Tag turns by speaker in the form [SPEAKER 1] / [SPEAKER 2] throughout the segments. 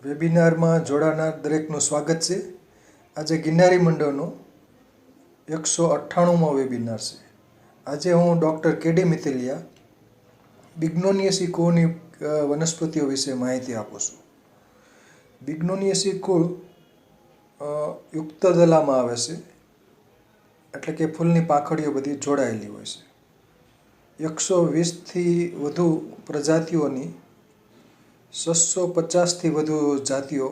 [SPEAKER 1] વેબિનારમાં જોડાનાર દરેકનું સ્વાગત છે. આજે ગિરનારી મંડળનો 198મો વેબિનાર છે. આજે હું ડૉક્ટર કે.ડી. મિતેલિયા બિગ્નોનિયેસી કુળની વનસ્પતિઓ વિશે માહિતી આપું છું. બિગ્નોનિયેસી કુળ યુક્તદલામાં આવે છે, એટલે કે ફૂલની પાંખડીઓ બધી જોડાયેલી હોય છે. 120થી વધુ પ્રજાતિઓની 650થી વધુ જાતિઓ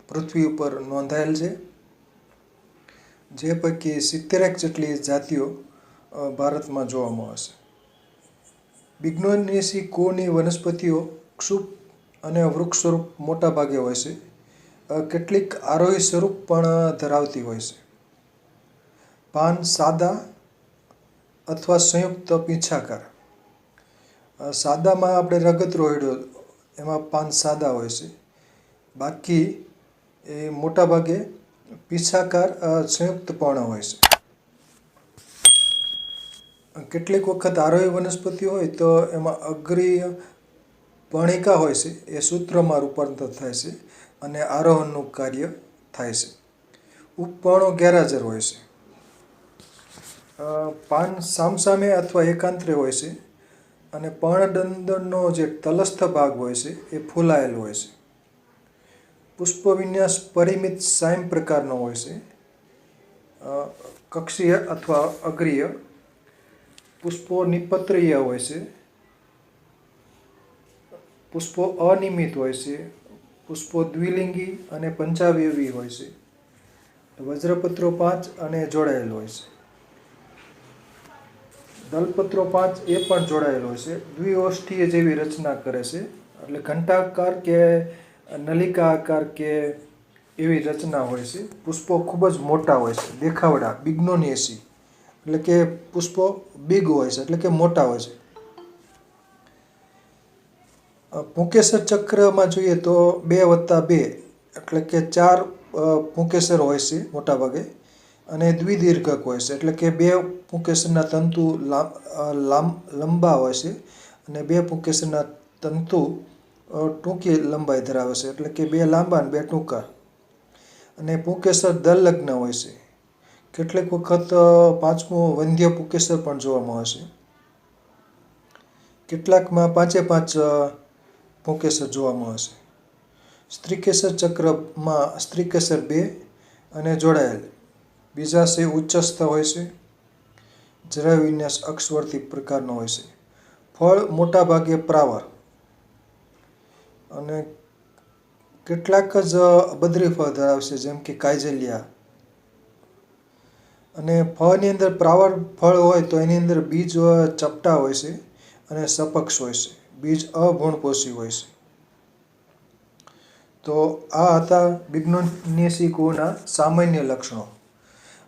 [SPEAKER 1] પૃથ્વી ઉપર નોંધાયેલ છે, જે પૈકી 70 જેટલી જાતિઓ ભારતમાં જોવા મળે છે. બિગ્નોનિયેસી કુળની વનસ્પતિઓ ક્ષુપ અને વૃક્ષ સ્વરૂપ મોટા ભાગે હોય છે. કેટલીક આરોહી સ્વરૂપ પણ ધરાવતી હોય છે. પાન સાદા અથવા સંયુક્ત પીંછાકાર. સાદામાં આપણે રગત રોહિડો, એમાં પાન સાદા હોય છે. બાકી એ મોટા ભાગે પીંછાકાર સંયુક્ત પર્ણ હોય છે. કેટલીક વખત આરોહી વનસ્પતિઓ હોય તો એમાં અગ્રીય પર્ણિકા હોય છે, એ સૂત્રમાં રૂપાંતર થાય છે અને આરોહણનું કાર્ય થાય છે. ઉપપર્ણો ગેરહાજર હોય છે. પાન સામસામે અથવા એકાંતરે હોય છે અને પર્ણદંડનો જે તલસ્થ ભાગ હોય છે એ ફૂલાયેલ હોય છે. પુષ્પ વિન્યાસ પરિમિત સાઇમ પ્રકારનો હોય છે. કક્ષીય અથવા અગ્રીય. પુષ્પો નિપત્રીય હોય છે. પુષ્પો અનિયમિત હોય છે. પુષ્પો દ્વિલિંગી અને પંચાવયવી હોય છે. વજ્રપત્રો 5 અને જોડાયેલ હોય છે. દલપત્રો 5 એ પણ જોડાયેલ હોય છે. દ્વિઓષ્ઠીય જેવી રચના કરે છે, એટલે ઘંટાકાર કે નલિકા આકાર કે એવી રચના હોય છે. પુષ્પો ખૂબ જ મોટા હોય છે, દેખાવડા. બિગ્નોનિયેસી એટલે કે પુષ્પો બિગ હોય છે, એટલે કે મોટા હોય છે. પુંકેસર ચક્રમાં જોઈએ તો 2+2 એટલે કે 4 પુંકેસર હોય છે મોટા ભાગે, અને દ્વિદીર્ઘક હોય છે, એટલે કે 2 પુંકેસરના તંતુ લાંબા હોય છે અને 2 પુંકેસરના તંતુ ટૂંકી લંબાઈ ધરાવે છે, એટલે કે 2 લાંબા અને 2 ટૂંકા. અને પુંકેસર દલગ્ન હોય છે. કેટલીક વખત 5મું વંધ્ય પુંકેસર પણ જોવા મળે છે. કેટલાકમાં 5 પુંકેસર જોવા મળે છે. સ્ત્રીકેસર ચક્રમાં સ્ત્રીકેસર 2 અને જોડાયેલ. બીજાશય ઉચ્ચસ્થ હોય છે. જરાય વિન્યાસ અક્ષવર્તી પ્રકારનો હોય છે. ફળ મોટા ભાગે પ્રાવાર અને કેટલાક જ અબદ્રી ફળ ધરાવશે, જેમ કે કાયજલિયા. અને ફળની અંદર પ્રાવાર ફળ હોય તો એની અંદર બીજ ચપટા હોય છે અને સપક્ષ હોય છે. બીજ અભૃણપોષી હોય છે. તો આ હતા બિગ્નોનિયેસી કુળના સામાન્ય લક્ષણો.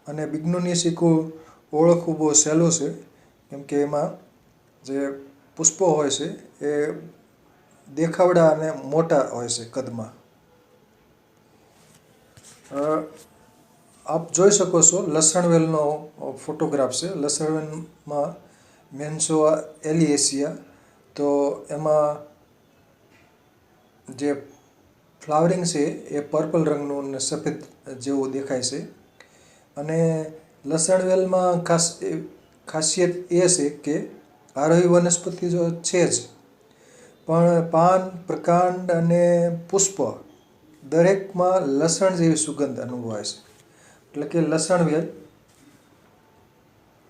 [SPEAKER 1] અને બિગ્નોનિયેસી કુળ ઓળખવું બહુ સહેલું છે, કેમ કે એમાં જે પુષ્પો હોય છે એ દેખાવડા અને મોટા હોય છે કદમાં. આપ જોઈ શકો છો, લસણવેલનો ફોટોગ્રાફ છે. લસણવેલમાં મેન્સોઆ એલિએસિયા, તો એમાં જે ફ્લાવરિંગ છે એ પર્પલ રંગનું અને સફેદ જેવું દેખાય છે. અને લસણવેલમાં ખાસિયત એ છે કે આરોહી વનસ્પતિ તો છે જ, પણ પાન, પ્રકાંડ અને પુષ્પ દરેકમાં લસણ જેવી સુગંધ અનુભવાય છે. એટલે કે લસણવેલ,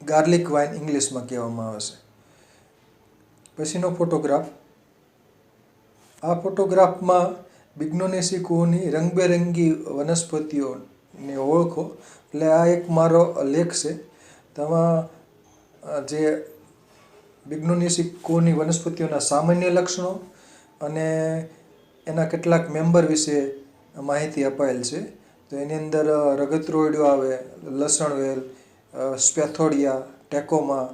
[SPEAKER 1] ગાર્લિક વાઇન ઇંગ્લિશમાં કહેવામાં આવે છે. પછીનો ફોટોગ્રાફ. આ ફોટોગ્રાફમાં બિગ્નોનિયેસી કુળની રંગબેરંગી વનસ્પતિઓને ઓળખો. એટલે આ એક મારો લેખ છે. તેમાં જે બિગ્નોનિયેસી કુળની વનસ્પતિઓના સામાન્ય લક્ષણો અને એના કેટલાક મેમ્બર વિશે માહિતી અપાયેલ છે. તો એની અંદર રગતરોઈડો આવે, લસણવેલ, સ્પેથોડિયા, ટેકોમા,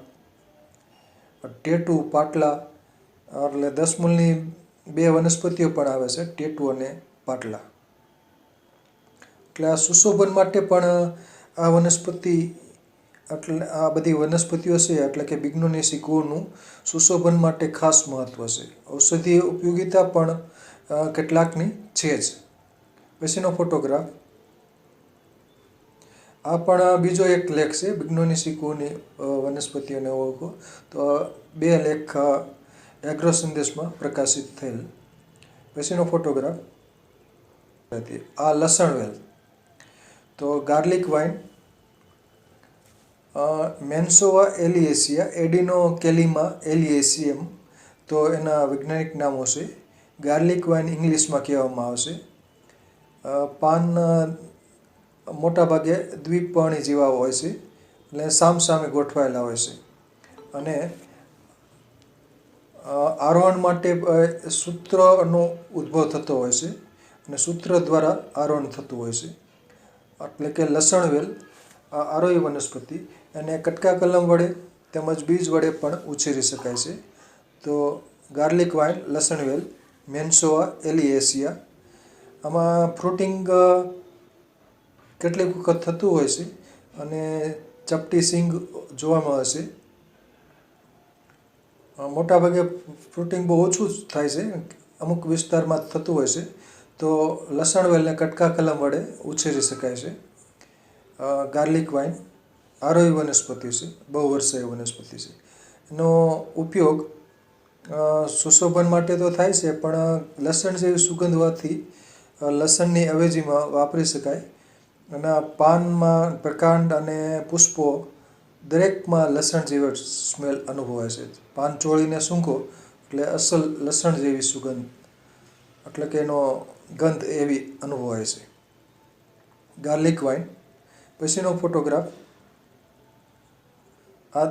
[SPEAKER 1] ટેટુ, પાટલા, એટલે 10 મૂળની 2 વનસ્પતિઓ પણ આવે છે, ટેટુ અને પાટલા. એટલે આ સુશોભન માટે પણ આ વનસ્પતિ, એટલે આ બધી વનસ્પતિઓ છે, એટલે કે બિગ્નોનિયેસી કુળનું સુશોભન માટે ખાસ મહત્ત્વ છે. ઔષધીય ઉપયોગિતા પણ કેટલાકની છે જ. પછીનો ફોટોગ્રાફ. આ પણ બીજો એક લેખ છે, બિગ્નોનિસી કુઓની વનસ્પતિઓને ઓળખો. તો 2 લેખ એગ્રો સંદેશમાં પ્રકાશિત થયેલ. પછીનો ફોટોગ્રાફ. આ લસણ વેલ. તો ગાર્લિક વાઇન મેન્સોવા એલિએસિયા એડિનોકેલિમા એલિએસિયમ, તો એના વૈજ્ઞાનિક નામો છે. ગાર્લિક વાઇન ઇંગ્લિશમાં કહેવામાં આવશે. પાન મોટાભાગે દ્વિપર્ણી જેવા હોય છે, એટલે સામસામે ગોઠવાયેલા હોય છે. અને આરોહણ માટે સૂત્રનો ઉદ્ભવ થતો હોય છે અને સૂત્ર દ્વારા આરોહણ થતું હોય છે. એટલે કે લસણવેલ આરોહી વનસ્પતિ, અને કટકા કલમ વડે તેમજ બીજ વડે પણ ઉછેરી શકાય છે. તો ગાર્લિક વાઇન, લસણવેલ, મેન્સોવા એલિએસિયા. આમાં ફ્રૂટિંગ કેટલીક વખત થતું હોય છે અને ચપટી સિંગ જોવા મળે છે. મોટાભાગે ફ્રૂટિંગ બહુ ઓછું જ થાય છે, અમુક વિસ્તારમાં થતું હોય છે. તો લસણવેલને કટકા કલમ વડે ઉછેરી શકાય છે. ગાર્લિક વાઇન આરોહી વનસ્પતિ છે, બહુવર્ષીય વનસ્પતિ છે. એનો ઉપયોગ સુશોભન માટે તો થાય છે, પણ લસણ જેવી સુગંધ હોવાથી લસણની અવેજીમાં વાપરી શકાય. અને પાનમાં પ્રકાંડ અને પુષ્પો દરેકમાં લસણ જેવી સ્મેલ અનુભવાય છે. પાન ચોળીને સૂંઘો એટલે અસલ લસણ જેવી સુગંધ, એટલે કે એનો ગંધ એવી અનુભવાય છે. Garlic wine. પછીનો ફોટોગ્રાફ. આ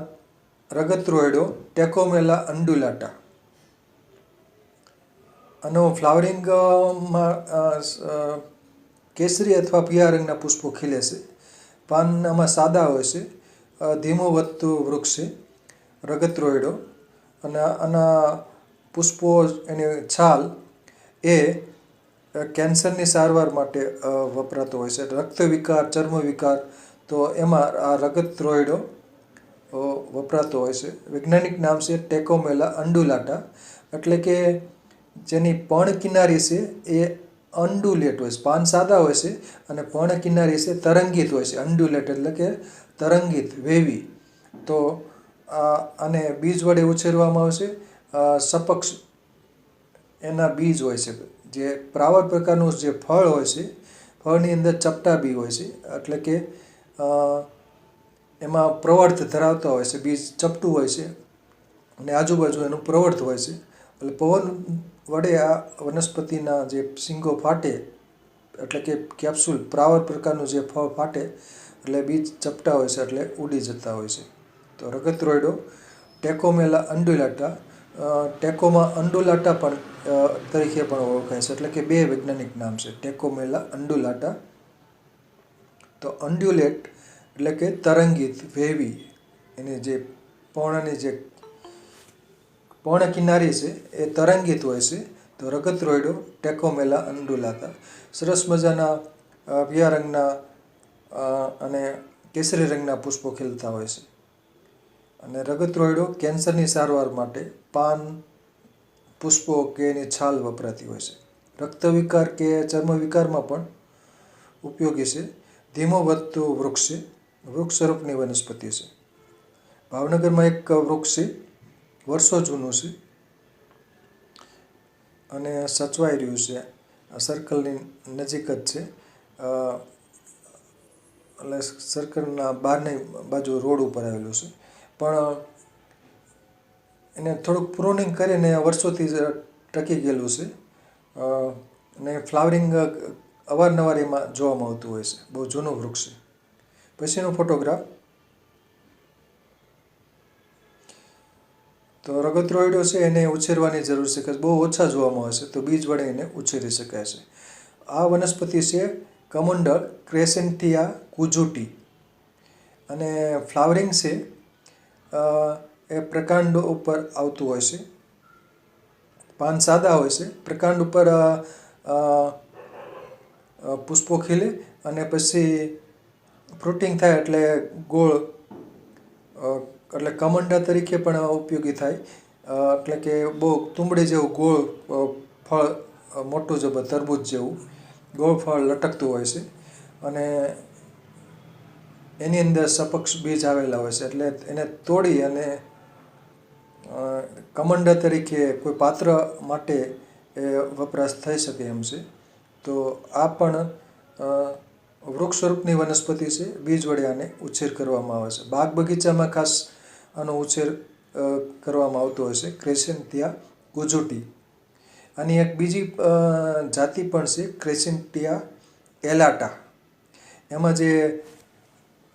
[SPEAKER 1] રગતરોયડો ટેકોમેલા અંડુલાટા. આનો ફ્લાવરિંગમાં કેસરી અથવા પીળા રંગના પુષ્પો ખીલે છે. પાન આમાં સાદા હોય છે. ધીમું વધતું વૃક્ષ છે રગતરોયડો. અને આના પુષ્પો, એની છાલ એ કેન્સરની સારવાર માટે વપરાતો હોય છે. રક્ત વિકાર, ચર્મ વિકાર, તો એમાં આ રગતરોયડો વપરાતો હોય છે. વૈજ્ઞાનિક નામ છે ટેકોમેલા અંડુલાટા. એટલે કે જેની પર્ણ કિનારી છે એ અન્ડુલેટ હોય છે. પાન સાદા હોય છે અને પર્ણ કિનારી છે તરંગિત હોય છે. અન્ડુલેટ એટલે કે તરંગિત, વેવી. તો આને બીજ વડે ઉછેરવામાં આવશે. સપક્ષ એના બીજ હોય છે. જે પ્રાવર પ્રકારનું જે ફળ હોય છે, ફળની અંદર ચપટા બી હોય છે. એટલે કે એમાં પ્રવર્ધ ધરાવતા હોય છે. બીજ ચપટું હોય છે અને આજુબાજુ એનું પ્રવર્ધ હોય છે. એટલે પવન વડે આ વનસ્પતિના જે શીંગો ફાટે, એટલે કે કેપ્સ્યુલ, પ્રાવર પ્રકારનું જે ફળ ફાટે એટલે બીજ ચપટા હોય છે, એટલે ઉડી જતા હોય છે. તો રગતરોયડો ટેકોમેલા અંડુલાટા, ટેકોમા અંડુલાટા પણ તરીકે પણ ઓળખાય છે. એટલે કે 2 વૈજ્ઞાનિક નામ છે, ટેકોમેલા અંડુલાટા. તો અંડ્યુલેટ એટલે કે તરંગિત, વેવી. એની જે પર્ણની જે પર્ણ કિનારી છે એ તરંગિત હોય છે. તો રગતરોયડો ટેકોમેલા અંડુલાટા. સરસ મજાના પીળા રંગના અને કેસરી રંગના પુષ્પો ખીલતા હોય છે. અને રગતરોયડો કેન્સરની સારવાર માટે પાન, પુષ્પો કે એની છાલ વપરાતી હોય છે. રક્તવિકાર કે ચર્મ વિકારમાં પણ ઉપયોગી છે. ધીમો વધતું વૃક્ષ છે, વૃક્ષ સ્વરૂપની વનસ્પતિ છે. ભાવનગરમાં એક વૃક્ષ છે, વર્ષો જૂનું છે અને સચવાઈ રહ્યું છે. આ સર્કલની નજીક જ છે. એટલે સર્કલના બહારની બાજુ રોડ ઉપર આવેલું છે. પણ એને થોડુંક પ્રૂનિંગ કરીને વર્ષોથી ટકી ગયેલું છે. અને ફ્લાવરિંગ અવારનવાર એમાં જોવા મળતું હોય છે. બહુ જૂનું વૃક્ષ છે. પછીનો ફોટોગ્રાફ. તો રગતરોયડો છે એને ઉછેરવાની જરૂર છે, કે બહુ ઓછા જોવા મળે છે, તો બીજ વડે એને ઉછેરી શકાય છે. આ વનસ્પતિ છે કમંડળ ક્રેસેન્થિયા કુજુટી. અને ફ્લાવરિંગ છે એ પ્રકાંડ ઉપર આવતું હોય છે. પાન સાદા હોય છે. પ્રકાંડ ઉપર પુષ્પો ખીલે અને પછી ફ્રૂટિંગ થાય એટલે ગોળ, એટલે કમંડા તરીકે પણ ઉપયોગી થાય. એટલે કે બહુ તુંબડી જેવું ગોળ ફળ મોટું જબર તરબૂચ જેવું ગોળ ફળ લટકતું હોય છે અને એની અંદર સપક્ષ બીજ આવેલા હોય છે. એટલે એને તોડી અને કમંડ તરીકે કોઈ પાત્ર માટે એ વપરાશ થઈ શકે એમ છે. તો આ પણ વૃક્ષ સ્વરૂપની વનસ્પતિ છે. બીજ વડે આને ઉછેર કરવામાં આવે છે. બાગ બગીચામાં ખાસ આનો ઉછેર કરવામાં આવતો હોય છે. ક્રેસેન્થિયા ગુજુટી. આની એક બીજી જાતિ પણ છે, ક્રેસેન્થિયા એલાટા. એમાં જે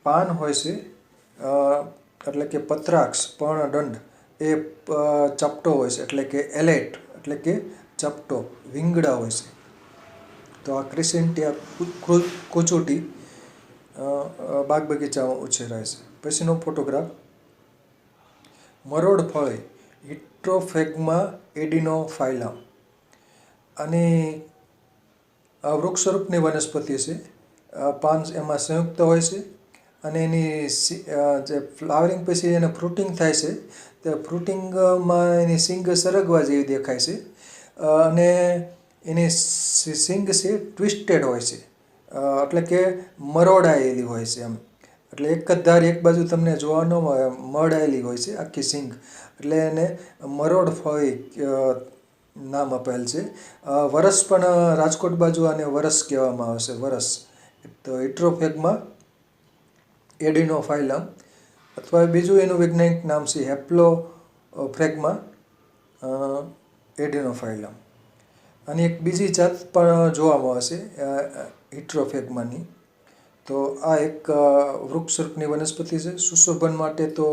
[SPEAKER 1] પાન હોય છે એટલે કે પત્રાક્ષ પર્ણદંડ એ ચપટો હોય છે, એટલે કે એલેટ એટલે કે ચપટો વિંગડા હોય છે. તો આ ક્રેસેન્થિયા ગુજુટી બાગ બગીચામાં ઉછેરાય છે. પછીનો ફોટોગ્રાફ, મરોડ ફળી હિટ્રોફેગ્મા એડિનોફાઇલમ. આની વૃક્ષ સ્વરૂપની વનસ્પતિ છે. પાન એમાં સંયુક્ત હોય છે અને એની જે ફ્લાવરિંગ પછી એને ફ્રૂટિંગ થાય છે. તે ફ્રૂટિંગમાં એની સિંગ સરગવા જેવી દેખાય છે અને એની સિંગ છે ટ્વિસ્ટેડ હોય છે, એટલે કે મરોડાયેલી હોય છે એમ. એટલે એક જ ધાર એક બાજુ તમને જોવા ન મળે, મરડાયેલી હોય છે આખી સિંગ. એટલે એને મરોડ ફળી નામ આપેલ છે. વરસ પણ રાજકોટ બાજુ આને વરસ કહેવામાં આવે છે, વરસ. તો હિટ્રોફેગ્મા એડિનોફાઇલમ અથવા બીજું એનું વૈજ્ઞાનિક નામ છે હેપ્લોફ્રેગ્મા એડિનોફાઇલમ. આની એક બીજી જાત પણ જોવા મળે છે હિટ્રોફેગ્માની. તો આ એક વૃક્ષ સ્વરૂપની વનસ્પતિ છે. સુશોભન માટે તો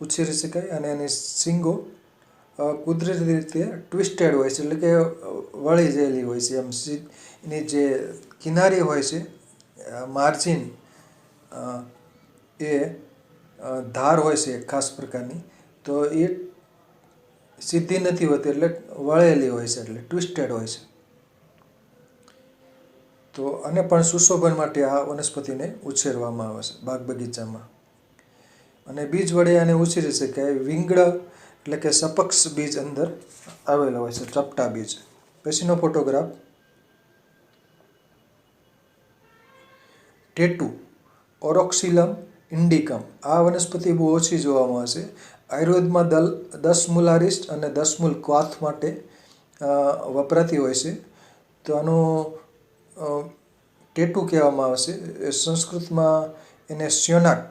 [SPEAKER 1] ઉછેરી શકાય અને એની શીંગો કુદરતી રીતે ટ્વિસ્ટેડ હોય છે, એટલે કે વળી ગયેલી હોય છે એમ. એની જે કિનારી હોય છે, માર્જિન, એ ધાર હોય છે ખાસ પ્રકારની, તો એ સીધી નથી હોતી, એટલે વળેલી હોય છે, એટલે ટ્વિસ્ટેડ હોય છે. તો આને પણ સુશોભન માટે આ વનસ્પતિને ઉછેરવામાં આવે છે બાગ બગીચામાં. અને બીજ વડે આને ઉછેરી શકાય. વિંગડા એટલે કે સપક્ષ બીજ અંદર આવેલા હોય છે, ચપટા બીજ. પછીનો ફોટોગ્રાફ, ટેટુ ઓરોક્સિલમ ઇન્ડિકમ. આ વનસ્પતિ બહુ ઓછી જોવા મળે છે. આયુર્વેદમાં 10 મૂલારિષ્ટ અને 10 મૂલ ક્વાથ માટે વપરાતી હોય છે. તો આનું ટેટુ કહેવામાં આવે છે. સંસ્કૃતમાં એને સ્યોનાક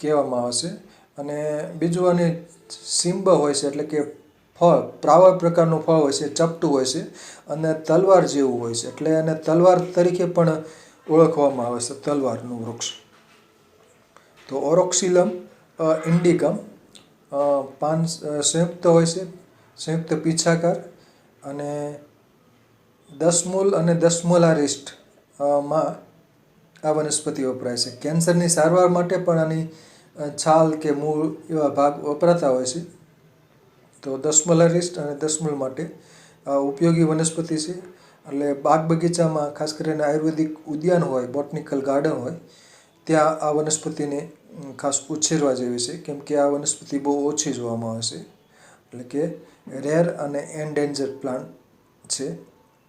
[SPEAKER 1] કહેવામાં આવે છે. અને બીજું આની સિંબ હોય છે, એટલે કે ફળ, પ્રાવર પ્રકારનું ફળ હોય છે, ચપટું હોય છે અને તલવાર જેવું હોય છે. એટલે એને તલવાર તરીકે પણ ઓળખવામાં આવે છે, તલવારનું વૃક્ષ. તો ઓરોક્સિલમ ઇન્ડિકમ. પાન સંયુક્ત હોય છે, સંયુક્ત પીછાકાર, અને 10 મૂલ અને 10 મૂલારિષ્ટ માં આ વનસ્પતિ વપરાય છે. કેન્સરની સારવાર માટે પણ આની છાલ કે મૂળ એવા ભાગ વપરાતા હોય છે. તો 10 મૂલારિષ્ટ અને 10 મૂળ માટે ઉપયોગી વનસ્પતિ છે. એટલે બાગ બગીચામાં ખાસ કરીને આયુર્વેદિક ઉદ્યાન હોય, બોટનિકલ ગાર્ડન હોય, ત્યાં આ વનસ્પતિને ખાસ ઉછેરવા જેવી છે, કેમ કે આ વનસ્પતિ બહુ ઓછી જોવામાં આવે છે. એટલે કે રેર અને એન્ડેન્જર પ્લાન્ટ છે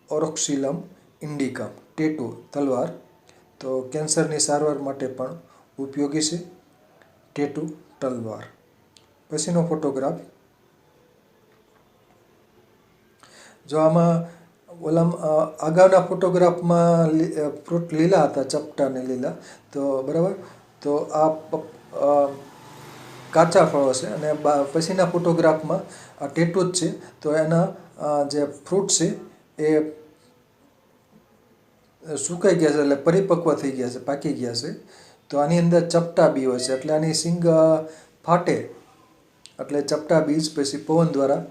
[SPEAKER 1] ઓરોક્સિલમ ઇન્ડિકમ. ટેટુ તલવાર. તો કેન્સરની સારવાર માટે પણ ઉપયોગી છે ટેટુ તલવાર. પછીનો ફોટોગ્રાફ, જો આમાં અગાઉના ફોટોગ્રાફમાં ફ્રૂટ લીલા હતા, ચપટા ને લીલા, તો બરાબર. તો આ કાચા ફળો છે અને પછીના ફોટોગ્રાફમાં આ ટેટુ જ છે. તો એના જે ફ્રૂટ છે એ સુકાઈ ગયા છે, એટલે પરિપક્વ થઈ ગયા છે, પાકી ગયા છે. તો આની અંદર ચપટા બી હોય છે, એટલે આની સિંગ ફાટે એટલે ચપટા બીજ પછી પવન દ્વારા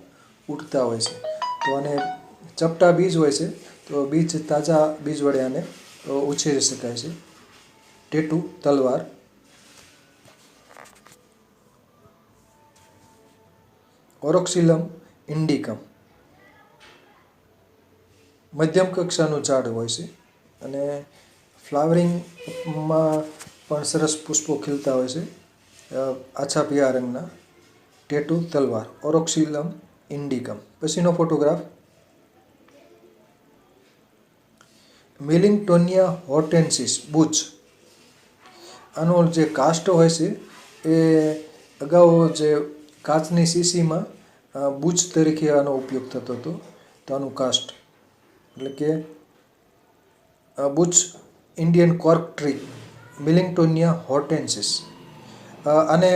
[SPEAKER 1] ઉડતા હોય છે. તો આને ચપટા બીજ હોય છે, તો બીજ, તાજા બીજ વડે આને ઉછેરી શકાય છે. ટેટુ તલવાર. ઓરોક્સિલમ ઇન્ડિકમ મધ્યમ કક્ષાનું ઝાડ હોય છે અને ફ્લાવરિંગમાં પણ સરસ પુષ્પો ખીલતા હોય છે, આછા પીળા રંગના. ટેટુ તલવાર ઓરોક્સિલમ ઇન્ડિકમ. પછીનો ફોટોગ્રાફ મિલિંગટોનિયા હોર્ટેન્સિસ બુચ. આનો જે કાસ્ટ હોય છે એ અગાઉ જે કાચની શીશીમાં બુચ તરીકે આનો ઉપયોગ થતો હતો. તો આનું કાસ્ટ એટલે કે બુચ ઇન્ડિયન કોર્ક ટ્રી મિલિંગટોનિયા હોર્ટેન્સિસ. આને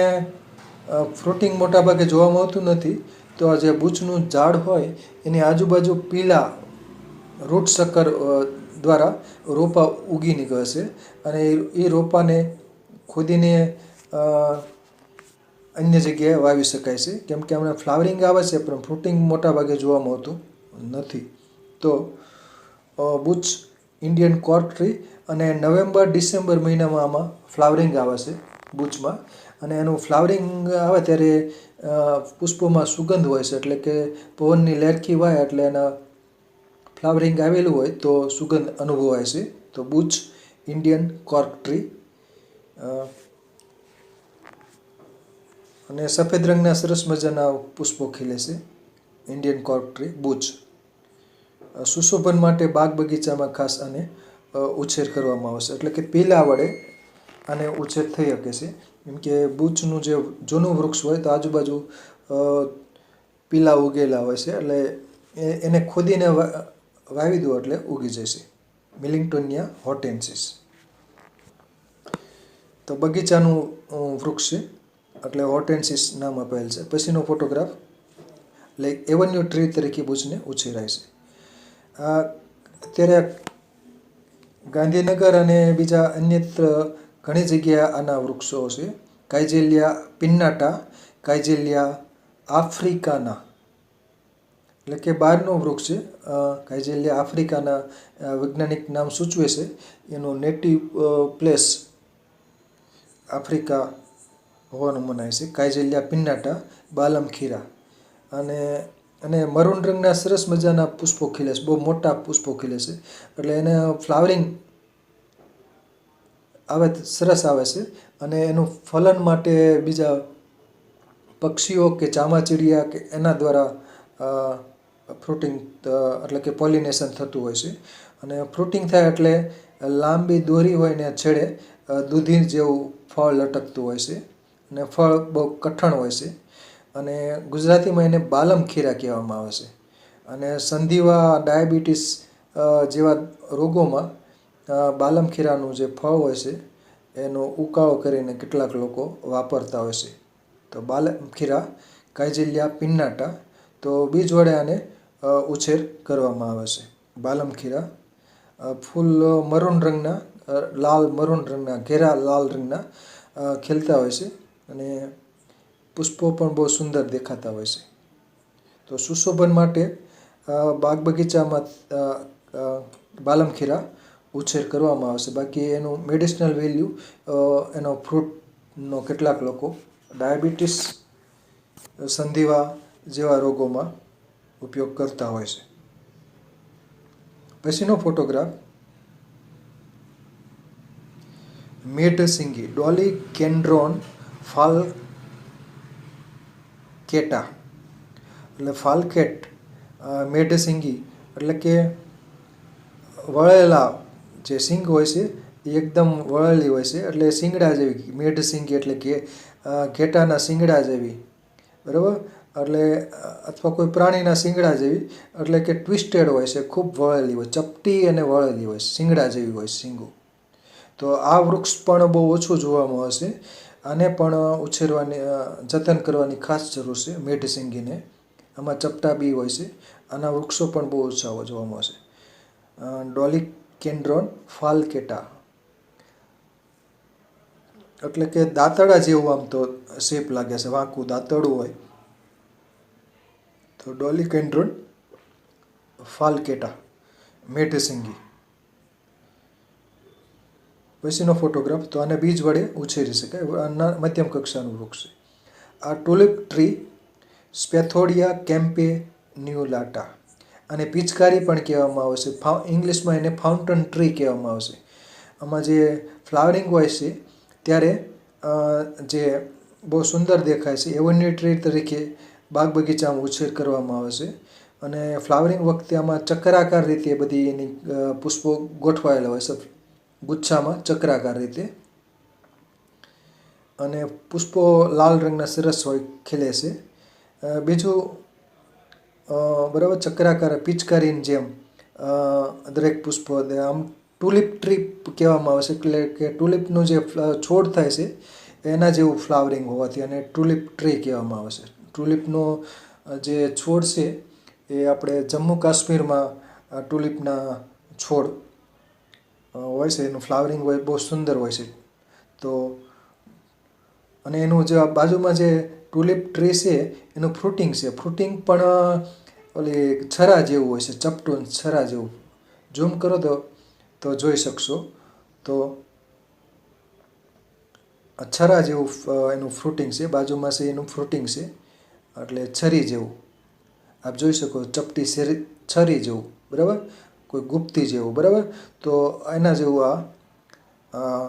[SPEAKER 1] ફ્રૂટિંગ મોટાભાગે જોવામાં આવતું નથી. તો આ જે બુચનું ઝાડ હોય એની આજુબાજુ પીળા રૂટ સકર દ્વારા રોપા ઉગી નીકળે છે અને એ રોપાને ખોદીને અન્ય જગ્યાએ વાવી શકાય છે, કેમ કે હમણાં ફ્લાવરિંગ આવે છે પણ ફ્રૂટિંગ મોટાભાગે જોવામાં આવતું નથી. તો બુચ ઇન્ડિયન કોર્ક ટ્રી અને નવેમ્બર-ડિસેમ્બર મહિનામાં આમાં ફ્લાવરિંગ આવે છે બુચમાં. અને એનું ફ્લાવરિંગ આવે ત્યારે પુષ્પોમાં સુગંધ હોય છે, એટલે કે પવનની લહેરખી વાય એટલે એના ફ્લાવરિંગ આવેલું હોય તો સુગંધ અનુભવાય છે. તો બુચ ઇન્ડિયન કોર્ક ટ્રી. અને સફેદ રંગના સરસ મજાના પુષ્પો ખીલે છે ઇન્ડિયન કોર્ક ટ્રી બુચ. સુશોભન માટે બાગ બગીચામાં ખાસ આને ઉછેર કરવામાં આવશે, એટલે કે પીલા વડે આને ઉછેર થઈ શકે છે. કેમ કે બુચનું જે જૂનું વૃક્ષ હોય તો આજુબાજુ પીલા ઉગેલા હોય છે, એટલે એને ખોદીને વાવી દો એટલે ઉગી જશે. મિલિંગટોનિયા હોર્ટેન્સિસ. તો બગીચાનું વૃક્ષ છે એટલે હોર્ટેન્સિસ નામ આપેલ છે. પછીનો ફોટોગ્રાફ લાઈક એવન્યુ ટ્રી તરીકે બુચને ઉછેરાય છે. અત્યારે ગાંધીનગર અને બીજા અન્યત્ર ઘણી જગ્યાએ આના વૃક્ષો છે. કાઇજેલિયા પિન્નાટા, કાઇજેલિયા આફ્રિકાના, એટલે કે બહારનું વૃક્ષ છે. કાઇજેલિયા આફ્રિકાના વૈજ્ઞાનિક નામ સૂચવે છે. એનું નેટિવ પ્લેસ આફ્રિકા હોવાનું મનાય છે. કાઇજેલિયા પિન્નાટા બાલમખીરા. અને મરૂન રંગના સરસ મજાના પુષ્પો ખીલે છે, બહુ મોટા પુષ્પો ખીલે છે, એટલે એને ફ્લાવરિંગ આવે સરસ આવે છે. અને એનું ફલન માટે બીજા પક્ષીઓ કે ચામાચીડિયા કે એના દ્વારા ફ્રૂટિંગ એટલે કે પોલિનેશન થતું હોય છે. અને ફ્રૂટિંગ થાય એટલે લાંબી દોરી હોય ને છેડે દૂધી જેવું ફળ લટકતું હોય છે અને ફળ બહુ કઠણ હોય છે. અને ગુજરાતીમાં એને બાલમખીરા કહેવામાં આવે છે. અને સંધિવા, ડાયાબિટીસ જેવા રોગોમાં બાલમખીરાનું જે ફળ હોય છે એનો ઉકાળો કરીને કેટલાક લોકો વાપરતા હોય છે. તો બાલમખીરા કાઇજેલિયા પિન્નાટા. તો બીજ વડે આને ઉછેર કરવામાં આવે છે. બાલમખીરા ફૂલ મરૂન રંગના, લાલ મરૂન રંગના, ઘેરા લાલ રંગના ખીલતા હોય છે અને પુષ્પો પણ બહુ સુંદર દેખાતા હોય છે. તો સુશોભન માટે બાગ બગીચામાં બાલમખીરા ઉછેર કરવામાં આવશે. બાકી એનું મેડિસિનલ વેલ્યુ એનો ફ્રૂટનો કેટલાક લોકો ડાયાબિટીસ, સંધિવા જેવા રોગોમાં ઉપયોગ કરતા હોય છે. પછીનો ફોટોગ્રાફ મેઢસિંગી ડોલિકેન્ડ્રોન ફાલ્કેટા, એટલે ફાલ્કેટ મેઢસિંગી એટલે કે વળેલા જે સિંગ હોય છે એ એકદમ વળેલી હોય છે, એટલે શિંગડા જેવી. મેઢસિંગી એટલે કે ઘેટાના શિંગડા જેવી, બરાબર. એટલે અથવા કોઈ પ્રાણીના શિંગડા જેવી, એટલે કે ટ્વિસ્ટેડ હોય છે, ખૂબ વળેલી હોય, ચપટી અને વળેલી હોય, શિંગડા જેવી હોય શીંગો. તો આ વૃક્ષ પણ બહુ ઓછું જોવામાં આવશે. આને પણ ઉછેરવાની, જતન કરવાની ખાસ જરૂર છે મેઢસિંગીને. આમાં ચપટા બી હોય છે. આના વૃક્ષો પણ બહુ ઓછા જોવામાં આવશે. ડોલિકેન્ડ્રોન ફાલ્કેટા એટલે કે દાંતરડા જેવું આમ તો શેપ લાગે છે, વાંકું દાંતરડું હોય. તો ડોલિકેન્ડ્રોન ફાલ્કેટા મેઢસિંગી. પછીનો ફોટોગ્રાફ. તો આને બીજ વડે ઉછેરી શકાય, મધ્યમ કક્ષાનું વૃક્ષ છે. આ ટુલિપ ટ્રી સ્પેથોડિયા કેમ્પેન્યુલાટા. અને પિચકારી પણ કહેવામાં આવે છે. ઇંગ્લિશમાં એને ફાઉન્ટન ટ્રી કહેવામાં આવશે. આમાં જે ફ્લાવરિંગ હોય છે ત્યારે જે બહુ સુંદર દેખાય છે, એવન્યુ ટ્રી તરીકે બાગ બગીચામાં ઉછેર કરવામાં આવે છે. અને ફ્લાવરિંગ વખતે આમાં ચક્રાકાર રીતે બધી એની પુષ્પો ગોઠવાયેલા હોય છે ગુચ્છામાં ચક્રાકાર રીતે. અને પુષ્પો લાલ રંગના સરસ હોય ખીલે છે. બીજું બરાબર ચક્રાકાર પિચકારીની જેમ દરેક પુષ્પો આમ ટુલિપ ટ્રી કહેવામાં આવે છે. એટલે કે ટુલિપનું જે છોડ થાય છે એના જેવું ફ્લાવરિંગ હોવાથી અને ટુલિપ ટ્રી કહેવામાં આવે છે. ટુલિપનો જે છોડ છે એ આપણે જમ્મુ કાશ્મીરમાં ટુલિપના છોડ હોય છે, એનું ફ્લાવરિંગ હોય બહુ સુંદર હોય છે. તો અને એનું જે બાજુમાં જે ટુલિપ ટ્રી છે એનું ફ્રૂટિંગ છે, ફ્રૂટિંગ પણ ઓલી છરા જેવું હોય છે, ચપટું છરા જેવું. ઝૂમ કરો તો જોઈ શકશો. તો છરા જેવું એનું ફ્રૂટિંગ છે, બાજુમાં છે એનું ફ્રૂટિંગ છે, એટલે છરી જેવું આપ જોઈ શકો, ચપટી છરી જેવું, બરાબર, કોઈ ગુપ્તી જેવું, બરાબર. તો એના જેવું આ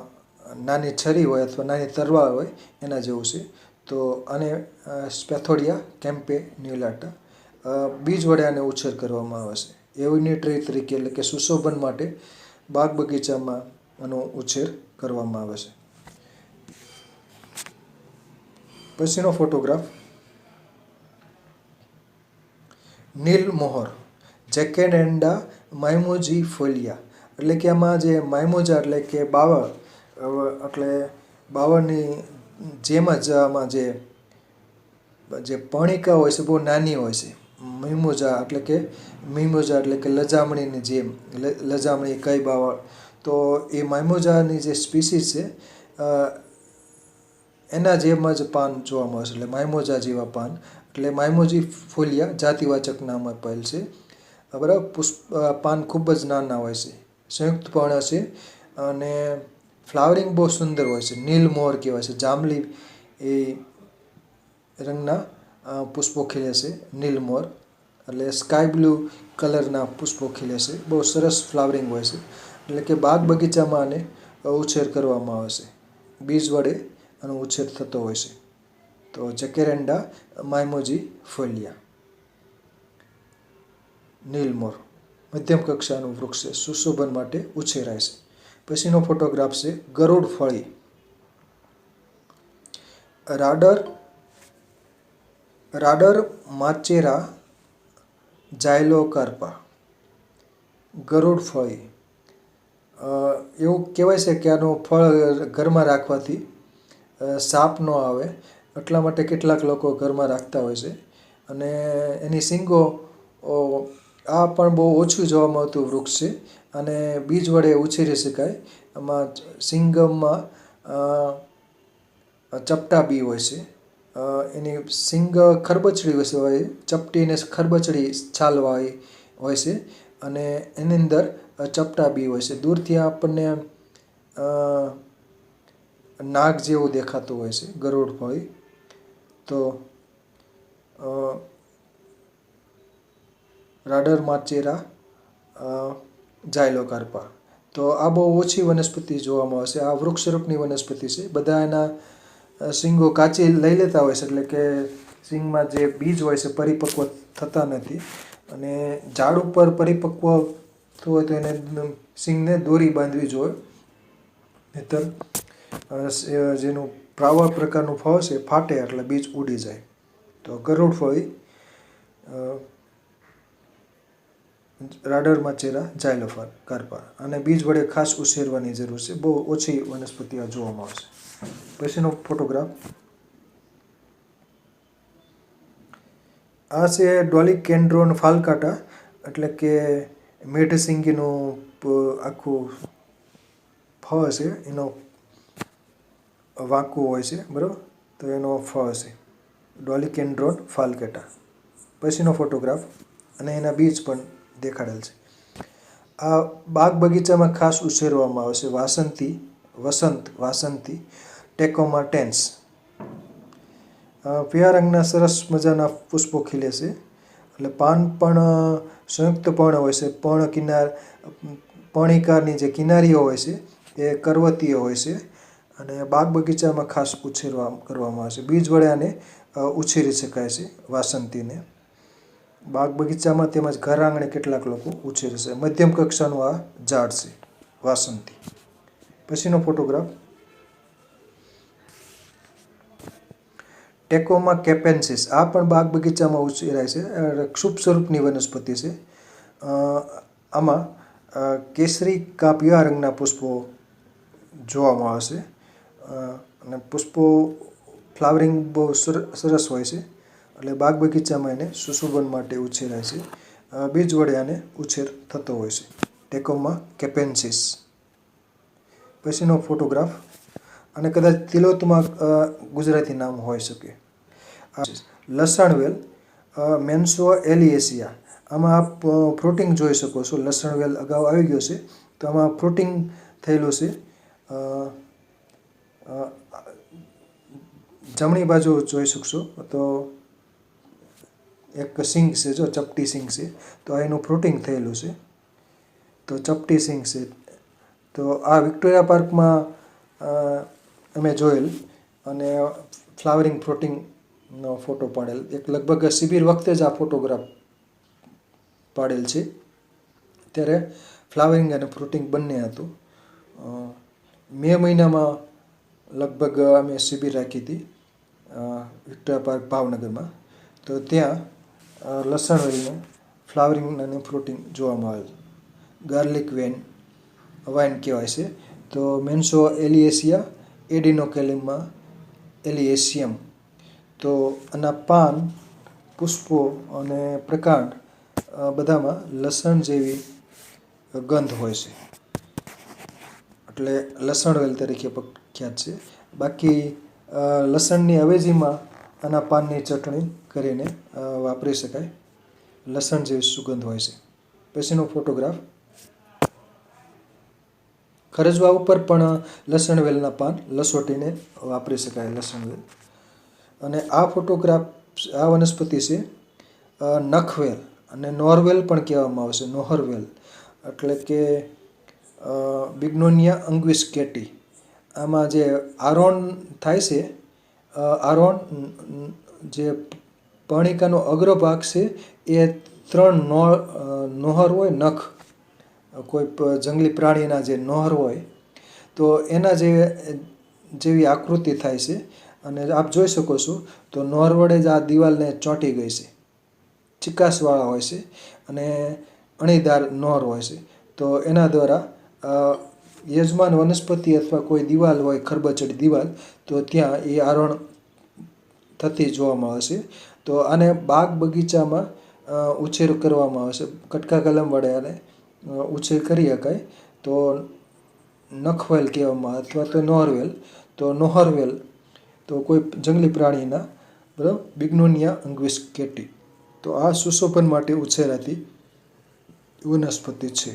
[SPEAKER 1] નાની છરી હોય અથવા નાની તલવાર હોય એના જેવું છે. તો આને સ્પેથોડિયા કેમ્પેન્યુલાટા બીજ વડે આને ઉછેર કરવામાં આવે છે. એવની ટ્રી તરીકે, એટલે કે સુશોભન માટે બાગ બગીચામાં આનો ઉછેર કરવામાં આવે છે. પછીનો ફોટોગ્રાફ નીલમોહર, જેકેરેન્ડા માઇમોજીફોલિયા. એટલે કે આમાં જે માઇમોજા એટલે કે બાવળ, એટલે બાવળની જેમ જ આમાં જે પર્ણિકા હોય છે બહુ નાની હોય છે. મિમોજા એટલે કે લજામણીની જેમ, લજામણી કઈ બાવળ. તો એ માઇમોજાની જે સ્પીસીસ છે એના જેમ જ પાન જોવા મળે છે, એટલે માઇમોજા જેવા પાન, એટલે માઇમોજીફોલિયા જાતિવાચક નામ આપેલ છે, બરાબર. પાન ખૂબ જ નાના હોય છે, સંયુક્ત પર્ણ છે અને ફ્લાવરિંગ બહુ સુંદર હોય છે. નીલમોહર કહેવાય છે, જાંબલી એ રંગના પુષ્પો ખીલે છે નીલમોહર, એટલે સ્કાય બ્લુ કલરના પુષ્પો ખીલે છે, બહુ સરસ ફ્લાવરિંગ હોય છે. એટલે કે બાગ બગીચામાં આને ઉછેર કરવામાં આવે છે, બીજ વડે આનો ઉછેર થતો હોય છે. તો જેકેરેન્ડા માઇમોજીફોલિયા, નીલમોર મધ્યમ કક્ષાનું વૃક્ષ છે, સુશોભન માટે ઉછેરાય છે. પછીનો ફોટોગ્રાફ છે ગરુડ ફળી, રાડર માચેરા ઝાયલોકાર્પા. ગરુડ ફળી એવું કહેવાય છે કે આનું ફળ ઘરમાં રાખવાથી સાપ ન આવે, એટલા માટે કેટલાક લોકો ઘરમાં રાખતા હોય છે. અને એની શીંગો આ પણ બહુ ઓછું જોવા મળતું વૃક્ષ છે અને બીજ વડે ઉછેરી શકાય. આમાં શીંગમાં ચપટા બી હોય છે, એની શીંગ ખરબચડી હોય છે, ચપટીને ખરબચડી છાલવાળી હોય છે અને એની અંદર ચપટા બી હોય છે. દૂરથી આપણને નાગ જેવું દેખાતું હોય છે ગરુડ ફળી. તો રાડર માચેરા ઝાયલોકાર્પા. તો આ બહુ ઓછી વનસ્પતિ જોવા મળે છે. આ વૃક્ષરૂપની વનસ્પતિ છે. બધા એના શીંગો કાચી લઈ લેતા હોય છે, એટલે કે શીંગમાં જે બીજ હોય છે પરિપક્વ થતા નથી, અને ઝાડ ઉપર પરિપક્વ થતું હોય તો એને શીંગને દોરી બાંધવી જોઈએ, નહીંતર જેનું પ્રાવળ પ્રકારનું ફળ છે ફાટે એટલે બીજ ઉડી જાય. તો ગરુડ ફળી, રાડર માચેરા ઝાયલોકાર્પા, અને બીજ વડે ખાસ ઉછેરવાની જરૂર છે. બહુ ઓછી વનસ્પતિ આ જોવા મળે છે. પછીનો ફોટોગ્રાફ આ છે ડોલિકેન્ડ્રોન ફાલ્કાટા, એટલે કે મેઢશીંગીનું આખું ફળ છે, એનો વાંકું હોય છે, બરાબર. તો એનો ફળ છે ડોલિકેન્ડ્રોન ફાલ્કેટા. પછીનો ફોટોગ્રાફ, અને એના બીજ પણ દેખાડેલ છે. આ બાગ બગીચામાં ખાસ ઉછેરવામાં આવે છે વાસંતી ટેકોમા ટેન્સ. પીળા રંગના સરસ મજાના પુષ્પો ખીલે છે, એટલે પાન પણ સંયુક્ત પર્ણ હોય છે. પર્ણિકાની જે કિનારીઓ હોય છે એ કરવતીય હોય છે, અને બાગ બગીચામાં ખાસ ઉછેર કરવામાં આવે છે. બીજ વડે આને ઉછેરી શકાય છે વાસંતીને. બાગ બગીચામાં તેમજ ઘર આંગણે કેટલાક લોકો ઉછેરે છે. મધ્યમ કક્ષાનું આ ઝાડ છે વાસંતી. પછીનો ફોટોગ્રાફ ટેકોમા કેપેન્સિસ. આ પણ બાગ બગીચામાં ઉછેરાય છે. ક્ષુપ સ્વરૂપની વનસ્પતિ છે. આમાં કેસરી કાં પીળા રંગના પુષ્પો જોવામાં આવે છે અને પુષ્પો ફ્લાવરિંગ બહુ સરસ હોય છે. એટલે બાગ બગીચામાં એને સુશોભન માટે ઉછેરાય છે. બીજ વડે આને ઉછેર થતો હોય છે. ટેકોમા કેપેન્સિસ. પછીનો ફોટોગ્રાફ અને કદાચ તિલોત્તમા ગુજરાતી નામ હોઈ શકે. લસણવેલ મેન્સો એલિએસિયા. આમાં આપ ફ્રૂટિંગ જોઈ શકો છો. લસણવેલ અગાઉ આવી ગયો છે તો આમાં ફ્રૂટિંગ થયેલું છે. જમણી બાજુ જોઈ શકશો તો એક સિંગ છે, જો ચપટી સિંગ છે, તો આ એનું ફ્રૂટિંગ થયેલું છે. તો ચપટી સિંગ છે. તો આ વિક્ટોરિયા પાર્કમાં અમે જોયેલ અને ફ્લાવરિંગ ફ્રૂટિંગનો ફોટો પાડેલ. એક લગભગ શિબિર વખતે જ આ ફોટોગ્રાફ પાડેલ છે. ત્યારે ફ્લાવરિંગ અને ફ્રૂટિંગ બંને હતું. મે મહિનામાં લગભગ અમે શિબિર રાખી હતી વિક્ટોરિયા પાર્ક ભાવનગરમાં. તો ત્યાં લસણવેલનું ફ્લાવરિંગ અને ફ્રૂટિંગ જોવામાં આવેલ. ગાર્લિક વાઇન કહેવાય છે. તો મેન્સો એલિએસિયા એડિનોકેલિમા એલિએસિયમ. તો આના પાન, પુષ્પો અને પ્રકાંડ બધામાં લસણ જેવી ગંધ હોય છે. એટલે લસણવેલ તરીકે પ્રખ્યાત છે. બાકી લસણની અવેજીમાં આના પાનની ચટણી કરીને વાપરી શકાય. લસણ જેવી સુગંધ હોય છે. પછીનો ફોટોગ્રાફ ખરજવા ઉપર પણ લસણવેલના પાન લસોટીને વાપરી શકાય. લસણવેલ. અને આ ફોટોગ્રાફ આ વનસ્પતિ છે નખવેલ અને નોરવેલ પણ કહેવામાં આવે છે. નોહરવેલ એટલે કે બિગ્નોનિયા અંગ્વિસ્કેટી. આમાં જે આરોહણ થાય છે, આરોહણ જે પર્ણિકાનો અગ્રભાગ છે એ 3 નોહર હોય, નખ કોઈ જંગલી પ્રાણીના જે નોહર હોય તો એના જેવી આકૃતિ થાય છે. અને આપ જોઈ શકો છો તો નોહર વડે જ આ દિવાલને ચોંટી ગઈ છે. ચિકાસવાળા હોય છે અને અણીદાર નોહર હોય છે. તો એના દ્વારા યજમાન વનસ્પતિ અથવા કોઈ દિવાલ હોય, ખરબચડી દિવાલ, તો ત્યાં એ આરોહણ થતી જોવામાં આવે છે. તો આને બાગ બગીચામાં ઉછેર કરવામાં આવે છે. કટકા કલમ વડે આને ઉછેર કરી શકાય. તો નખવેલ કહેવામાં આવે અથવા તો નોહરવેલ. તો નોહરવેલ તો કોઈ જંગલી પ્રાણીના, બરાબર, બિગ્નોનિયા અંગ્વિસ્કેટી. તો આ સુશોભન માટે ઉછેરાતી વનસ્પતિ છે.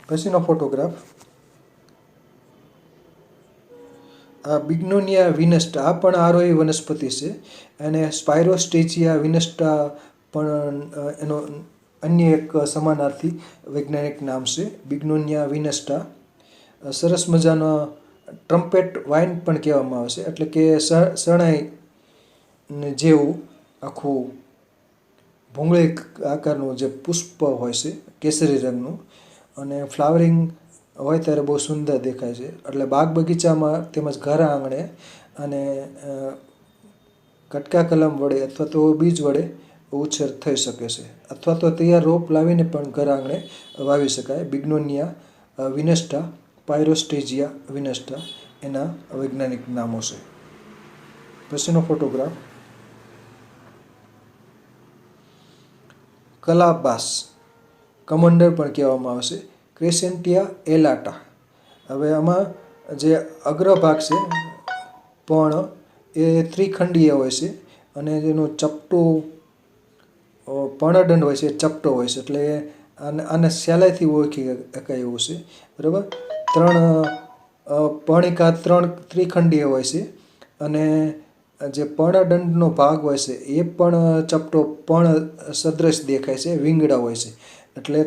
[SPEAKER 1] પછીનો ફોટોગ્રાફ આ બિગ્નોનિયા વિનસ્ટા. આ પણ આરોહી વનસ્પતિ છે. અને સ્પાયરોસ્ટેચિયા વિનસ્ટા પણ એનો અન્ય એક સમાનાર્થી વૈજ્ઞાનિક નામ છે. બિગ્નોનિયા વિનસ્ટા. સરસ મજાનો ટ્રમ્પેટ વાઇન પણ કહેવામાં આવે છે. એટલે કે શરણાઈ જેવું આખું ભૂંગળી આકારનું જે પુષ્પ હોય છે કેસરી રંગનું, અને ફ્લાવરિંગ હોય ત્યારે બહુ સુંદર દેખાય છે. એટલે બાગ બગીચામાં તેમજ ઘર આંગણે અને કટકા કલમ વડે અથવા તો બીજ વડે ઉછેર થઈ શકે છે. અથવા તો તૈયાર રોપ લાવીને પણ ઘર આંગણે વાવી શકાય. બિગ્નોનિયા વિનસ્ટા, પાયરોસ્ટેજિયા વિનસ્ટા એના વૈજ્ઞાનિક નામો છે. પછીનો ફોટોગ્રાફ કલાબાસ, કમંડર પણ કહેવામાં આવે છે. ક્રેસેન્ટિયા એલાટા. હવે આમાં જે અગ્રભાગ છે પણ એ ત્રિખંડીય હોય છે અને જેનું ચપટું પર્ણદંડ હોય છે એ ચપટો હોય છે. એટલે આને સહેલાઈથી ઓળખી શકાય એવું છે. બરાબર. 3 પર્ણિકા 3 ત્રિખંડીય હોય છે અને જે પર્ણદંડનો ભાગ હોય છે એ પણ ચપટો પર્ણ સદૃશ દેખાય છે, વિંગડા હોય છે. એટલે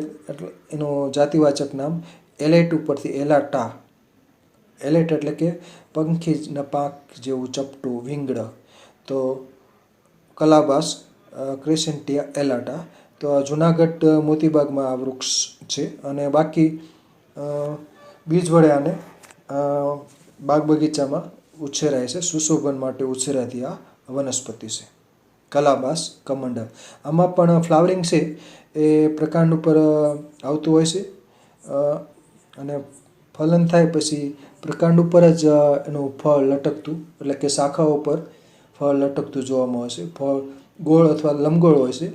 [SPEAKER 1] એનું જાતિવાચક નામ એલેટ ઉપરથી એલાટા એલેટ એટલે કે પંખીના પાંખ જેવું ચપટું વિંગડ. તો કલાબાસ ક્રેસેન્ટિયા એલાટા. તો આ જુનાગઢ મોતીબાગમાં આ વૃક્ષ છે. અને બાકી બીજ વડે આને બાગ બગીચામાં ઉછેરાય છે. સુશોભન માટે ઉછેરાતી આ વનસ્પતિ છે કલાબાસ કમંડલ. આમાં પણ ફ્લાવરિંગ છે એ પ્રકાંડ ઉપર આવતું હોય છે. અને ફલન થાય પછી પ્રકાંડ ઉપર જ એનું ફળ લટકતું એટલે કે શાખાઓ પર ફળ લટકતું જોવામાં આવે છે. ફળ ગોળ અથવા લંબગોળ હોય છે.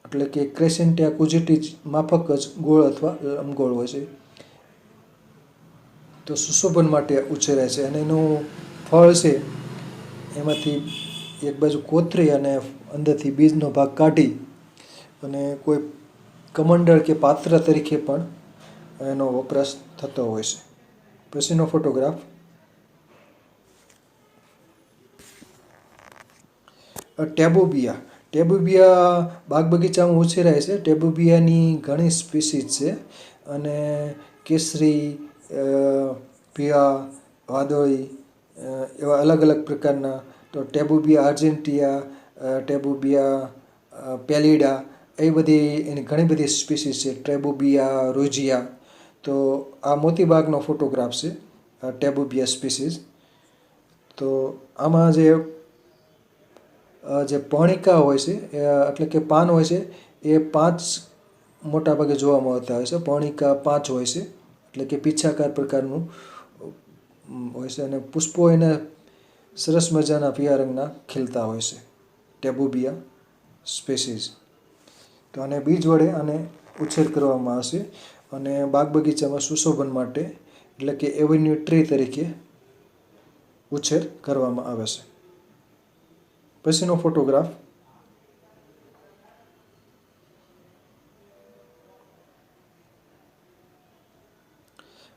[SPEAKER 1] એટલે કે ક્રેસેન્ટિયા કુજિટિજ માફક જ ગોળ અથવા લંબગોળ હોય છે. તો સુશોભન માટે ઉછેરાય છે. અને એનું ફળ છે એમાંથી એક બાજુ કોતરી અને અંદરથી બીજનો ભાગ કાઢી અને કોઈ કમંડળ કે પાત્ર તરીકે પણ એનો વપરાશ થતો હોય છે. પછીનો ફોટોગ્રાફ ટેબુબિયા. ટેબુબિયા બાગ બગીચામાં ઉછેરાય છે. ટેબુબિયાની ઘણી સ્પીસીસ છે. અને કેસરી, પીળા, વાદળી એવા અલગ અલગ પ્રકારના. તો ટેબુબિયા આર્જેન્ટિયા, ટેબુબિયા પેલિડા એ બધી એની ઘણી બધી સ્પીસીસ છે. ટેબુબિયા રોઝિયા. તો આ મોતીબાગનો ફોટોગ્રાફ છે ટેબુબિયા સ્પીસીસ. તો આમાં જે પર્ણિકા હોય છે એટલે કે પાન હોય છે એ 5 મોટા ભાગે જોવામાં આવતા હોય છે. પર્ણિકા 5 હોય છે એટલે કે પીછાકાર પ્રકારનું હોય છે. અને પુષ્પો એના સરસ મજાના પીળા રંગના ખીલતા હોય છે ટેબુબિયા સ્પીસીસ. તો આને બીજ વડે આને ઉછેર કરવામાં આવશે અને બાગ બગીચામાં સુશોભન માટે એટલે કે એવન્યુ ટ્રી તરીકે ઉછેર કરવામાં આવે છે. પછીનો ફોટોગ્રાફ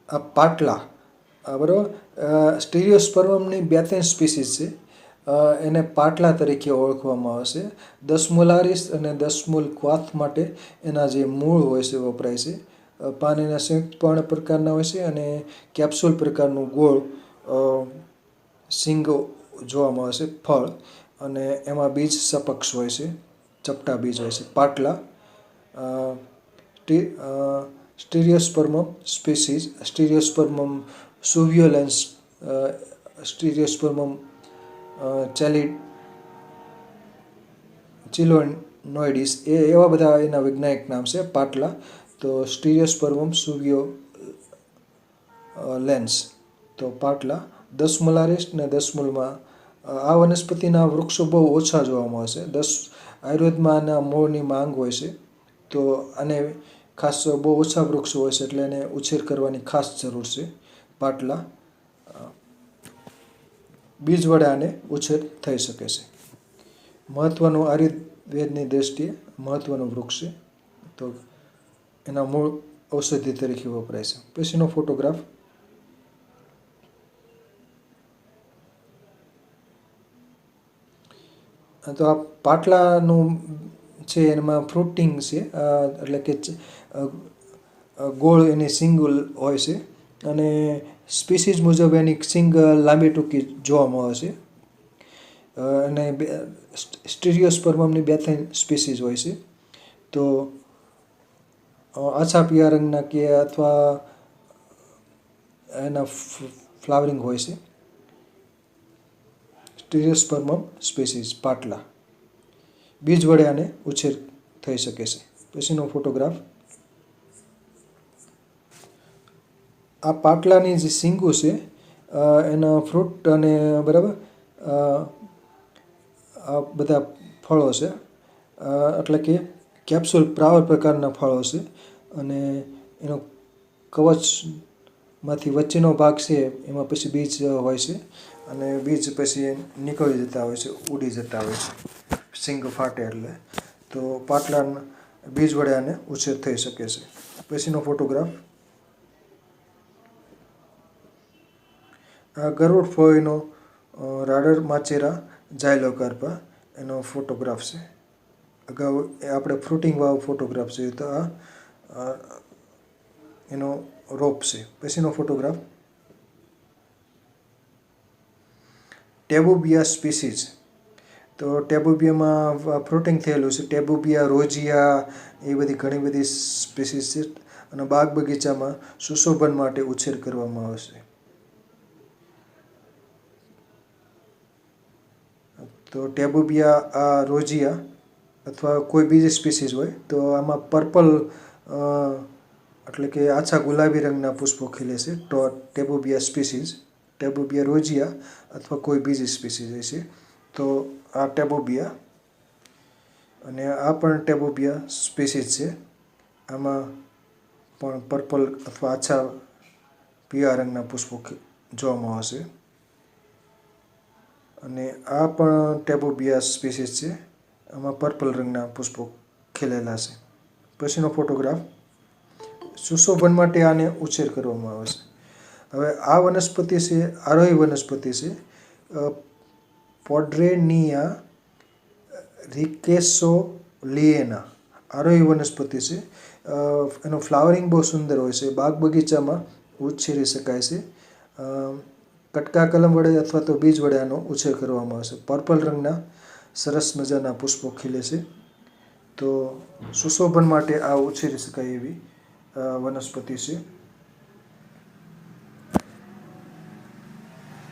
[SPEAKER 1] આ પાટલા. બરાબર. સ્ટીરિયોસ્પર્મની 2-3 સ્પીસીસ છે. એને પાટલા તરીકે ઓળખવામાં આવે છે. દસમૂલારિસ અને દસમૂલ ક્વાથ માટે એના જે મૂળ હોય છે વપરાય છે. પાન એના સંયુક્ત પર્ણ પ્રકારના હોય છે અને કેપ્સ્યુલ પ્રકારનું ગોળ શીંગો જોવામાં આવે છે ફળ. અને એમાં બીજ સપક્ષ હોય છે, ચપટા બીજ હોય છે. પાટલા સ્ટીરિયોસ્પર્મમ સ્પીસીસ. સ્ટીરિયોસ્પર્મમ સુવિયોલેન્સ, સ્ટીરિયોસ્પર્મમ ચિલોનોઇડિસ એવા બધા એના વૈજ્ઞાનિક નામ છે પાટલા. તો સ્ટીરિયોસ્પર્મમ સુવિયોલેન્સ. તો પાટલા. દસમૂલારિસ ને દસમૂલમાં આ વનસ્પતિના વૃક્ષો બહુ ઓછા જોવામાં આવશે. આયુર્વેદમાં આના મૂળની માંગ હોય છે. તો આને ખાસ બહુ ઓછા વૃક્ષો હોય છે એટલે એને ઉછેર કરવાની ખાસ જરૂર છે. પાટલા બીજ વડે આને ઉછેર થઈ શકે છે. મહત્ત્વનું આયુર્વેદની દૃષ્ટિએ મહત્ત્વનું વૃક્ષ છે. તો એના મૂળ ઔષધિ તરીકે વપરાય છે. પછીનો ફોટોગ્રાફ તો આ પાટલાનું છે એમાં ફ્રૂટિંગ છે એટલે કે ગોળ એની સિંગ હોય છે. અને સ્પીસીસ મુજબ એની સિંગ લાંબી ટૂંકી જોવામાં આવે છે. અને સ્ટીરિયોસ્પર્મમની 2-3 સ્પીસીસ હોય છે. તો આછા પીળા રંગના કે અથવા એના ફ્લાવરિંગ હોય છે. સ્ટીરિયોસ્પર્મમ સ્પીસીસ પાટલા. બીજ વડે આને ઉછેર થઈ શકે છે. પછીનો ફોટોગ્રાફ આ પાટલાની જે સિંગો છે એના ફ્રૂટ અને બરાબર આ બધા ફળો છે. એટલે કે કેપ્સ્યુલ પ્રાવર પ્રકારના ફળો છે. અને એનો કવચમાંથી વચ્ચેનો ભાગ છે એમાં પછી બીજ હોય છે. અને બીજ પછી નીકળી જતા હોય છે, ઉડી જતા હોય છે સિંગ ફાટે એટલે. તો પાટલાના બીજ વડે આને ઉછેર થઈ શકે છે. પછીનો ફોટોગ્રાફ આ ગરુડ ફળીનો રાડર માચેરા ઝાયલોકાર્પા એનો ફોટોગ્રાફ છે. અગાઉ આપણે ફ્રૂટિંગવાળો ફોટોગ્રાફ જોયો તો આ એનો રોપ છે. પછીનો ફોટોગ્રાફ ટેબુબિયા સ્પીસીઝ. તો ટેબુબિયામાં ફ્રૂટિંગ થયેલું છે. ટેબુબિયા રોઝિયા એ બધી ઘણી બધી સ્પીસીઝ છે અને બાગ બગીચામાં સુશોભન માટે ઉછેર કરવામાં આવે છે. તો ટેબુબિયા રોઝિયા અથવા કોઈ બીજી સ્પીસીઝ હોય તો આમાં પર્પલ એટલે કે આછા ગુલાબી રંગના પુષ્પો ખીલે છે. તો ટેબુબિયા સ્પીસીઝ, ટેબુબિયા રોઝિયા અથવા કોઈ બીજી સ્પીસીઝ હશે તો આ ટેબુબિયા. અને આ પણ ટેબુબિયા સ્પીસીઝ છે. આમાં પણ પર્પલ અથવા આછા પીળા રંગના પુષ્પો જોવામાં આવશે. અને આ પણ ટેબુબિયા સ્પીસીઝ છે. આમાં પર્પલ રંગના પુષ્પો ખીલેલા છે. પછીનો ફોટોગ્રાફ. સુશોભન માટે આને ઉછેર કરવામાં આવે છે. હવે આ વનસ્પતિ છે, આરોહી વનસ્પતિ છે. પોડ્રેનિયા રિકેસોલિએના આરોહી વનસ્પતિ છે. એનું ફ્લાવરિંગ બહુ સુંદર હોય છે. બાગ બગીચામાં ઉછેરી શકાય છે. કટકા કલમ વડે અથવા તો બીજ વડે આનો ઉછેર કરવામાં આવશે. પર્પલ રંગના સરસ મજાના પુષ્પો ખીલે છે. તો સુશોભન માટે આ ઉછેરી શકાય એવી વનસ્પતિ છે.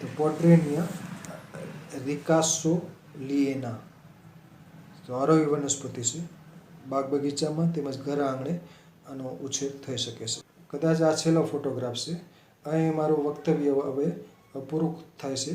[SPEAKER 1] તો પોડ્રેનિયા રિકાસોલિએના તો આરોહી વનસ્પતિ છે. બાગ બગીચામાં તેમજ ઘર આંગણે આનો ઉછેર થઈ શકે છે. કદાચ આ છેલ્લો ફોટોગ્રાફ છે. અહીં મારું વક્તવ્ય હવે પૂરું થાય છે.